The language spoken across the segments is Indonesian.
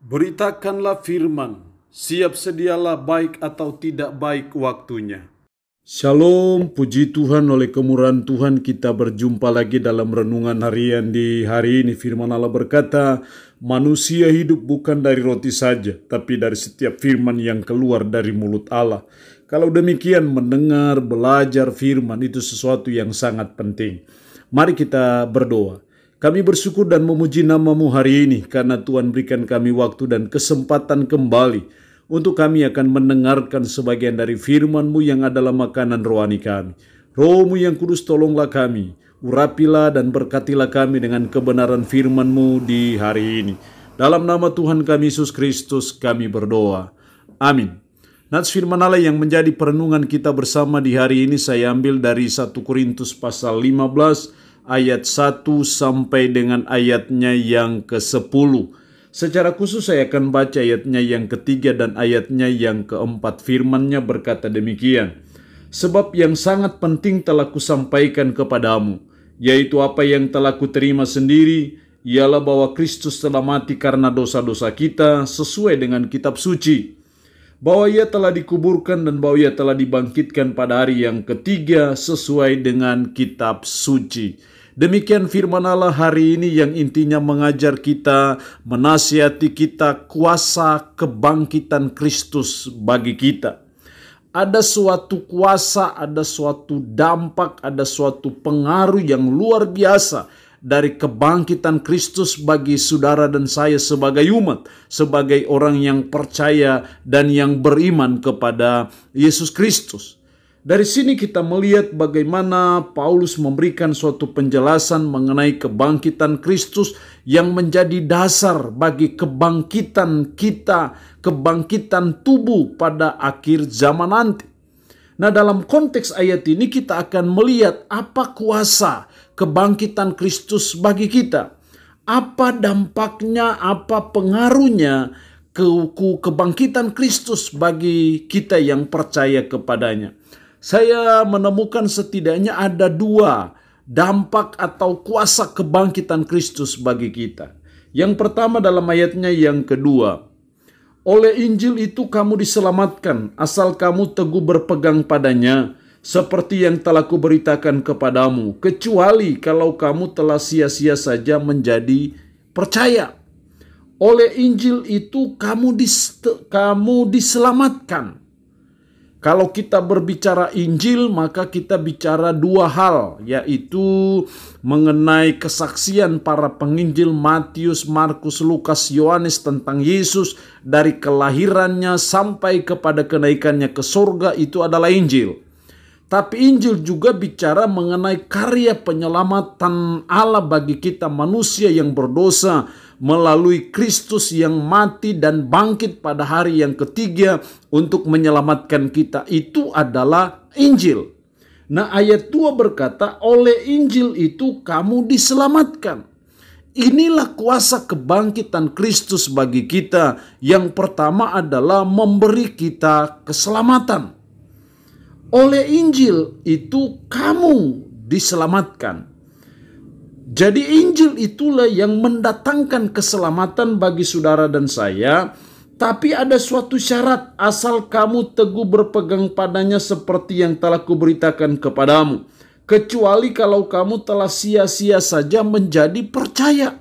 Beritakanlah firman, siap sedialah baik atau tidak baik waktunya. Shalom, puji Tuhan, oleh kemurahan Tuhan kita berjumpa lagi dalam renungan harian di hari ini. Firman Allah berkata, manusia hidup bukan dari roti saja, tapi dari setiap firman yang keluar dari mulut Allah. Kalau demikian, mendengar, belajar firman itu sesuatu yang sangat penting. Mari kita berdoa. Kami bersyukur dan memuji nama-Mu hari ini karena Tuhan berikan kami waktu dan kesempatan kembali untuk kami akan mendengarkan sebagian dari firman-Mu yang adalah makanan rohani kami. Roh-Mu yang kudus, tolonglah kami, urapilah dan berkatilah kami dengan kebenaran firman-Mu di hari ini. Dalam nama Tuhan kami Yesus Kristus kami berdoa. Amin. Nats firman Allah yang menjadi perenungan kita bersama di hari ini saya ambil dari 1 Korintus pasal 15 ayat 1 sampai dengan ayatnya yang ke-10. Secara khusus saya akan baca ayatnya yang ketiga dan ayatnya yang keempat. Firman-Nya berkata demikian. Sebab yang sangat penting telah kusampaikan kepadamu, yaitu apa yang telah kuterima sendiri, ialah bahwa Kristus telah mati karena dosa-dosa kita sesuai dengan kitab suci, bahwa ia telah dikuburkan dan bahwa ia telah dibangkitkan pada hari yang ketiga sesuai dengan kitab suci. Demikian firman Allah hari ini yang intinya mengajar kita, menasihati kita kuasa kebangkitan Kristus bagi kita. Ada suatu kuasa, ada suatu dampak, ada suatu pengaruh yang luar biasa dari kebangkitan Kristus bagi saudara dan saya sebagai umat, sebagai orang yang percaya dan yang beriman kepada Yesus Kristus. Dari sini kita melihat bagaimana Paulus memberikan suatu penjelasan mengenai kebangkitan Kristus yang menjadi dasar bagi kebangkitan kita, kebangkitan tubuh pada akhir zaman nanti. Nah, dalam konteks ayat ini kita akan melihat apa kuasa kebangkitan Kristus bagi kita. Apa dampaknya, apa pengaruhnya kebangkitan Kristus bagi kita yang percaya kepadanya. Saya menemukan setidaknya ada dua dampak atau kuasa kebangkitan Kristus bagi kita. Yang pertama dalam ayatnya yang kedua. Oleh Injil itu kamu diselamatkan, asal kamu teguh berpegang padanya, seperti yang telah kuberitakan kepadamu, kecuali kalau kamu telah sia-sia saja menjadi percaya. Oleh Injil itu kamu diselamatkan. Kalau kita berbicara Injil, maka kita bicara dua hal, yaitu mengenai kesaksian para penginjil Matius, Markus, Lukas, Yohanes tentang Yesus dari kelahirannya sampai kepada kenaikannya ke surga, itu adalah Injil. Tapi Injil juga bicara mengenai karya penyelamatan Allah bagi kita manusia yang berdosa melalui Kristus yang mati dan bangkit pada hari yang ketiga untuk menyelamatkan kita. Itu adalah Injil. Nah, ayat 2 berkata, oleh Injil itu kamu diselamatkan. Inilah kuasa kebangkitan Kristus bagi kita. Yang pertama adalah memberi kita keselamatan. Oleh Injil itu kamu diselamatkan. Jadi Injil itulah yang mendatangkan keselamatan bagi saudara dan saya. Tapi ada suatu syarat, asal kamu teguh berpegang padanya seperti yang telah kuberitakan kepadamu. Kecuali kalau kamu telah sia-sia saja menjadi percaya.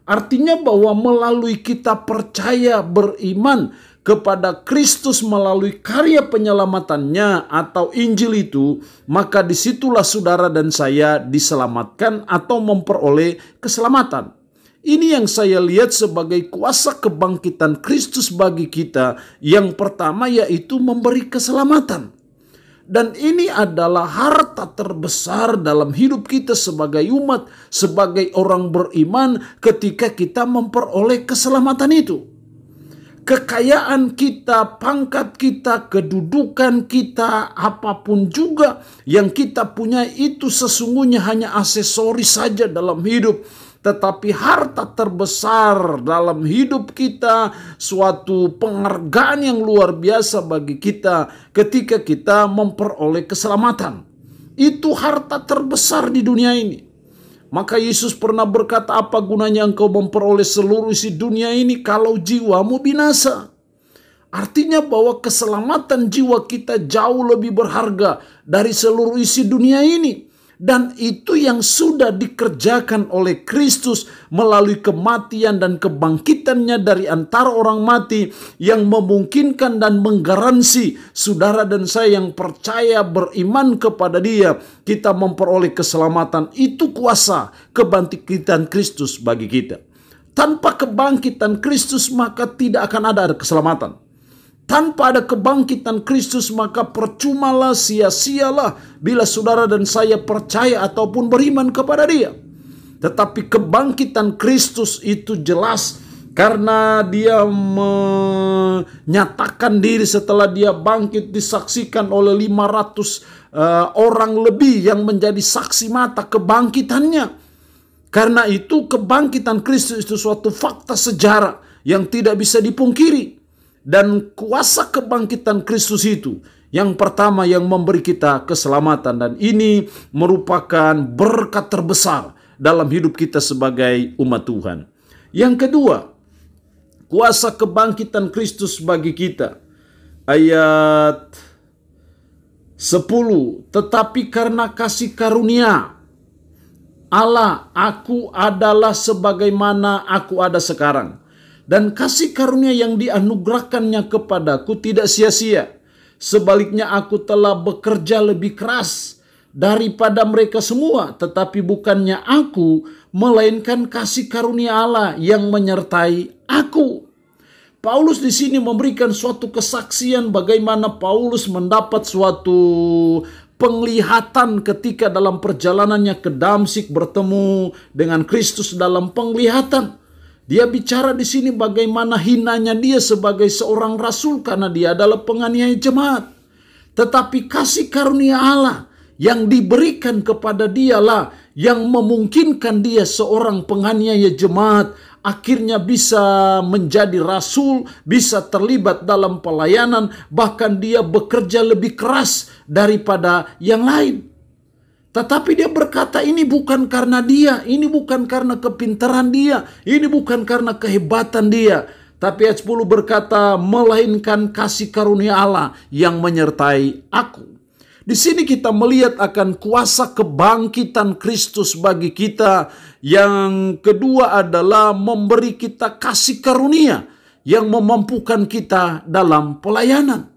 Artinya bahwa melalui kita percaya beriman kepada Kristus melalui karya penyelamatannya atau Injil itu, maka disitulah saudara dan saya diselamatkan atau memperoleh keselamatan. Ini yang saya lihat sebagai kuasa kebangkitan Kristus bagi kita. Yang pertama yaitu memberi keselamatan. Dan ini adalah harta terbesar dalam hidup kita sebagai umat, sebagai orang beriman ketika kita memperoleh keselamatan itu. Kekayaan kita, pangkat kita, kedudukan kita, apapun juga yang kita punya itu sesungguhnya hanya aksesoris saja dalam hidup. Tetapi harta terbesar dalam hidup kita, suatu penghargaan yang luar biasa bagi kita ketika kita memperoleh keselamatan. Itu harta terbesar di dunia ini. Maka Yesus pernah berkata, apa gunanya engkau memperoleh seluruh isi dunia ini kalau jiwamu binasa? Artinya bahwa keselamatan jiwa kita jauh lebih berharga dari seluruh isi dunia ini. Dan itu yang sudah dikerjakan oleh Kristus melalui kematian dan kebangkitannya dari antara orang mati, yang memungkinkan dan menggaransi saudara dan saya yang percaya beriman kepada Dia, kita memperoleh keselamatan. Itu kuasa kebangkitan Kristus bagi kita. Tanpa kebangkitan Kristus maka tidak akan ada keselamatan. Tanpa ada kebangkitan Kristus maka percumalah, sia-sialah bila saudara dan saya percaya ataupun beriman kepada Dia. Tetapi kebangkitan Kristus itu jelas karena Dia menyatakan diri setelah Dia bangkit, disaksikan oleh 500 orang lebih yang menjadi saksi mata kebangkitannya. Karena itu kebangkitan Kristus itu suatu fakta sejarah yang tidak bisa dipungkiri. Dan kuasa kebangkitan Kristus itu yang pertama yang memberi kita keselamatan, dan ini merupakan berkat terbesar dalam hidup kita sebagai umat Tuhan. Yang kedua, kuasa kebangkitan Kristus bagi kita. Ayat 10, tetapi karena kasih karunia Allah, aku adalah sebagaimana aku ada sekarang. Dan kasih karunia yang dianugerahkannya kepadaku tidak sia-sia. Sebaliknya aku telah bekerja lebih keras daripada mereka semua. Tetapi bukannya aku, melainkan kasih karunia Allah yang menyertai aku. Paulus di sini memberikan suatu kesaksian bagaimana Paulus mendapat suatu penglihatan ketika dalam perjalanannya ke Damsyik bertemu dengan Kristus dalam penglihatan. Dia bicara di sini bagaimana hinanya dia sebagai seorang rasul karena dia adalah penganiaya jemaat. Tetapi kasih karunia Allah yang diberikan kepada dialah yang memungkinkan dia seorang penganiaya jemaat akhirnya bisa menjadi rasul, bisa terlibat dalam pelayanan, bahkan dia bekerja lebih keras daripada yang lain. Tetapi dia berkata ini bukan karena dia, ini bukan karena kepintaran dia, ini bukan karena kehebatan dia. Tapi ayat 10 berkata, melainkan kasih karunia Allah yang menyertai aku. Di sini kita melihat akan kuasa kebangkitan Kristus bagi kita. Yang kedua adalah memberi kita kasih karunia yang memampukan kita dalam pelayanan.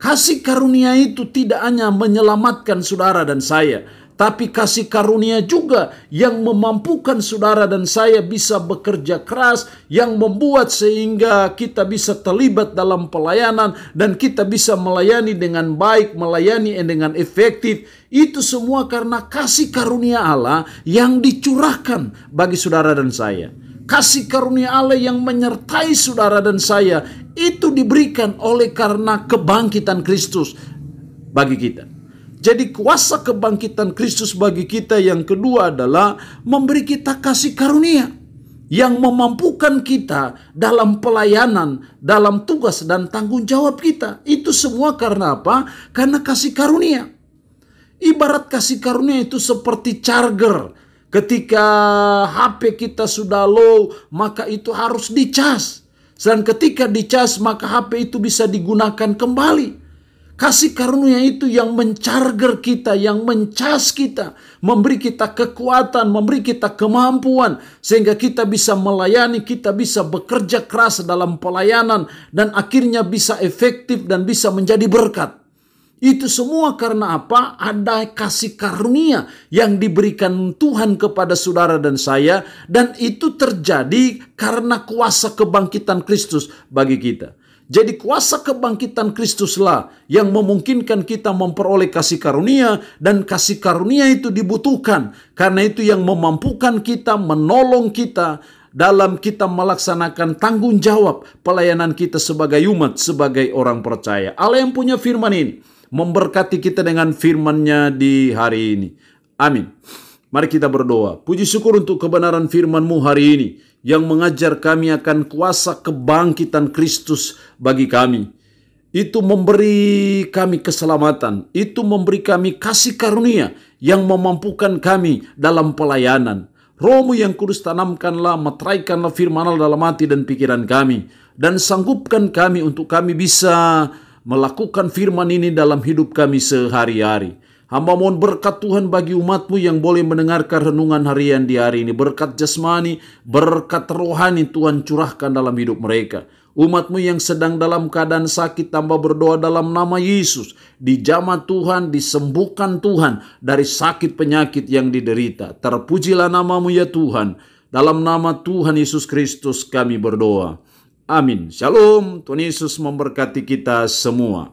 Kasih karunia itu tidak hanya menyelamatkan saudara dan saya, tapi kasih karunia juga yang memampukan saudara dan saya bisa bekerja keras, yang membuat sehingga kita bisa terlibat dalam pelayanan dan kita bisa melayani dengan baik, melayani dengan efektif. Itu semua karena kasih karunia Allah yang dicurahkan bagi saudara dan saya. Kasih karunia Allah yang menyertai saudara dan saya itu diberikan oleh karena kebangkitan Kristus bagi kita. Jadi kuasa kebangkitan Kristus bagi kita yang kedua adalah memberi kita kasih karunia yang memampukan kita dalam pelayanan, dalam tugas dan tanggung jawab kita. Itu semua karena apa? Karena kasih karunia. Ibarat kasih karunia itu seperti charger. Ketika HP kita sudah low, maka itu harus dicas. Dan ketika dicas, maka HP itu bisa digunakan kembali. Kasih karunia itu yang mencharger kita, yang mencas kita, memberi kita kekuatan, memberi kita kemampuan, sehingga kita bisa melayani, kita bisa bekerja keras dalam pelayanan, dan akhirnya bisa efektif dan bisa menjadi berkat. Itu semua karena apa? Ada kasih karunia yang diberikan Tuhan kepada saudara dan saya, dan itu terjadi karena kuasa kebangkitan Kristus bagi kita. Jadi kuasa kebangkitan Kristuslah yang memungkinkan kita memperoleh kasih karunia, dan kasih karunia itu dibutuhkan. Karena itu yang memampukan kita, menolong kita dalam kita melaksanakan tanggung jawab pelayanan kita sebagai umat, sebagai orang percaya. Allah yang punya firman ini memberkati kita dengan firman-Nya di hari ini. Amin. Mari kita berdoa. Puji syukur untuk kebenaran firman-Mu hari ini yang mengajar kami akan kuasa kebangkitan Kristus bagi kami. Itu memberi kami keselamatan. Itu memberi kami kasih karunia yang memampukan kami dalam pelayanan. Roh-Mu yang kudus, tanamkanlah, meteraikanlah firman Allah dalam hati dan pikiran kami. Dan sanggupkan kami untuk kami bisa melakukan firman ini dalam hidup kami sehari-hari. Hamba mohon berkat Tuhan bagi umat-Mu yang boleh mendengarkan renungan harian di hari ini. Berkat jasmani, berkat rohani Tuhan curahkan dalam hidup mereka. Umat-Mu yang sedang dalam keadaan sakit, tambah berdoa dalam nama Yesus. Dijamah Tuhan, disembuhkan Tuhan dari sakit penyakit yang diderita. Terpujilah nama-Mu ya Tuhan. Dalam nama Tuhan Yesus Kristus kami berdoa. Amin. Shalom. Tuhan Yesus memberkati kita semua.